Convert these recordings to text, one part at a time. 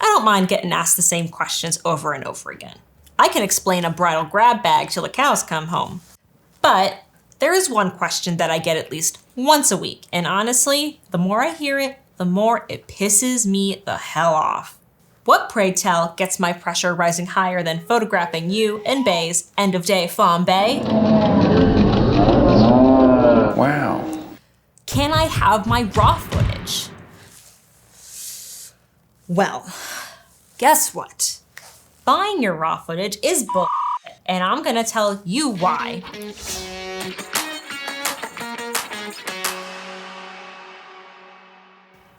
I don't mind getting asked the same questions over and over again. I can explain a bridal grab bag till the cows come home. But there is one question that I get at least once a week, and honestly, the more I hear it, the more it pisses me the hell off. What, pray tell, gets my pressure rising higher than photographing you and Bay's end of day flambe? Wow. Can I have my raw footage? Well, guess what? Buying your raw footage is bullshit, and I'm gonna tell you why.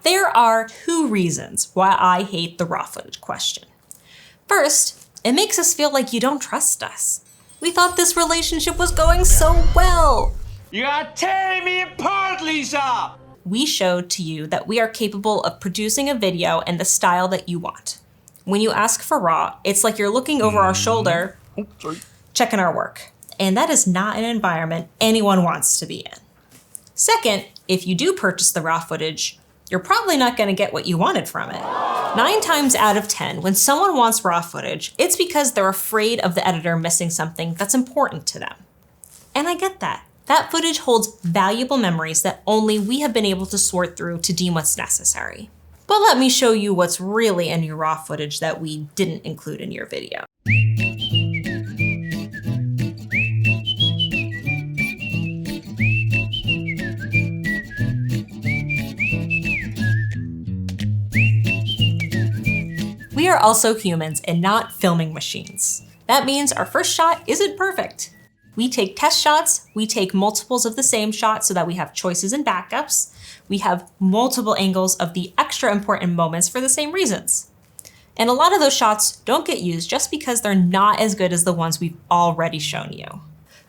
There are 2 reasons why I hate the raw footage question. First, it makes us feel like you don't trust us. We thought this relationship was going so well. You are tearing me apart, Lisa! We showed to you that we are capable of producing a video in the style that you want. When you ask for raw, it's like you're looking over our shoulder, checking our work. And that is not an environment anyone wants to be in. Second, if you do purchase the raw footage, you're probably not gonna get what you wanted from it. 9 times out of 10, when someone wants raw footage, it's because they're afraid of the editor missing something that's important to them. And I get that. That footage holds valuable memories that only we have been able to sort through to deem what's necessary. But let me show you what's really in your raw footage that we didn't include in your video. We are also humans and not filming machines. That means our first shot isn't perfect. We take test shots, we take multiples of the same shot so that we have choices and backups. We have multiple angles of the extra important moments for the same reasons. And a lot of those shots don't get used just because they're not as good as the ones we've already shown you.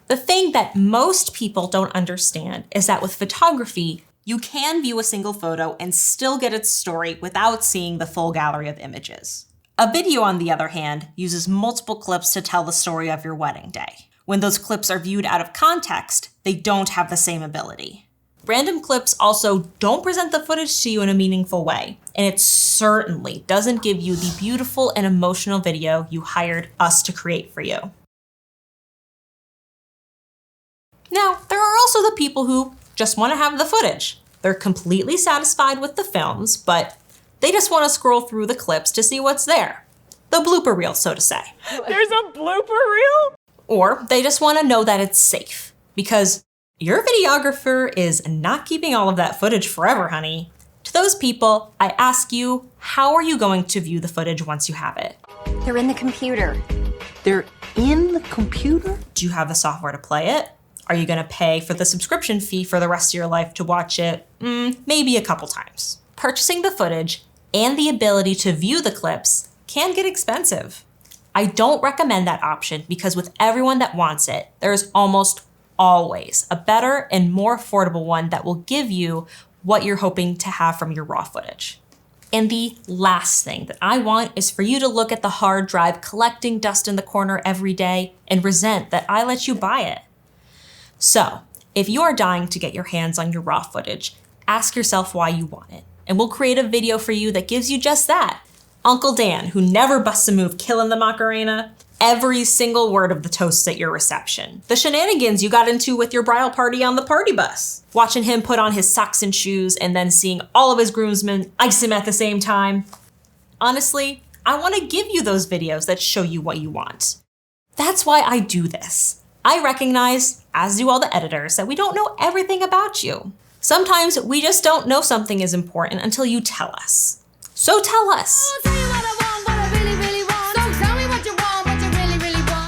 The thing that most people don't understand is that with photography, you can view a single photo and still get its story without seeing the full gallery of images. A video, on the other hand, uses multiple clips to tell the story of your wedding day. When those clips are viewed out of context, they don't have the same ability. Random clips also don't present the footage to you in a meaningful way, and it certainly doesn't give you the beautiful and emotional video you hired us to create for you. Now, there are also the people who just want to have the footage. They're completely satisfied with the films, but they just want to scroll through the clips to see what's there. The blooper reel, so to say. There's a blooper reel? Or they just want to know that it's safe, because your videographer is not keeping all of that footage forever, honey. To those people, I ask you, how are you going to view the footage once you have it? They're in the computer. They're in the computer? Do you have the software to play it? Are you gonna pay for the subscription fee for the rest of your life to watch it? Maybe a couple times. Purchasing the footage and the ability to view the clips can get expensive. I don't recommend that option because with everyone that wants it, there is almost always a better and more affordable one that will give you what you're hoping to have from your raw footage. And the last thing that I want is for you to look at the hard drive collecting dust in the corner every day and resent that I let you buy it. So, if you are dying to get your hands on your raw footage, ask yourself why you want it, and we'll create a video for you that gives you just that. Uncle Dan, who never busts a move killing the Macarena, every single word of the toasts at your reception, the shenanigans you got into with your bridal party on the party bus, watching him put on his socks and shoes and then seeing all of his groomsmen ice him at the same time. Honestly, I want to give you those videos that show you what you want. That's why I do this. I recognize, as do all the editors, that we don't know everything about you. Sometimes we just don't know something is important until you tell us. So tell us.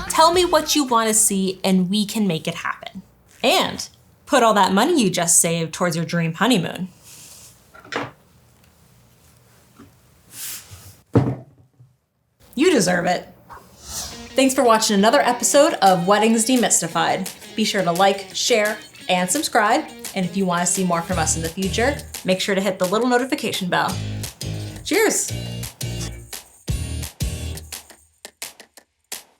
Tell me what you want to see and we can make it happen. And put all that money you just saved towards your dream honeymoon. You deserve it. Thanks for watching another episode of Weddings Demystified. Be sure to like, share, and subscribe. And if you want to see more from us in the future, make sure to hit the little notification bell. Cheers!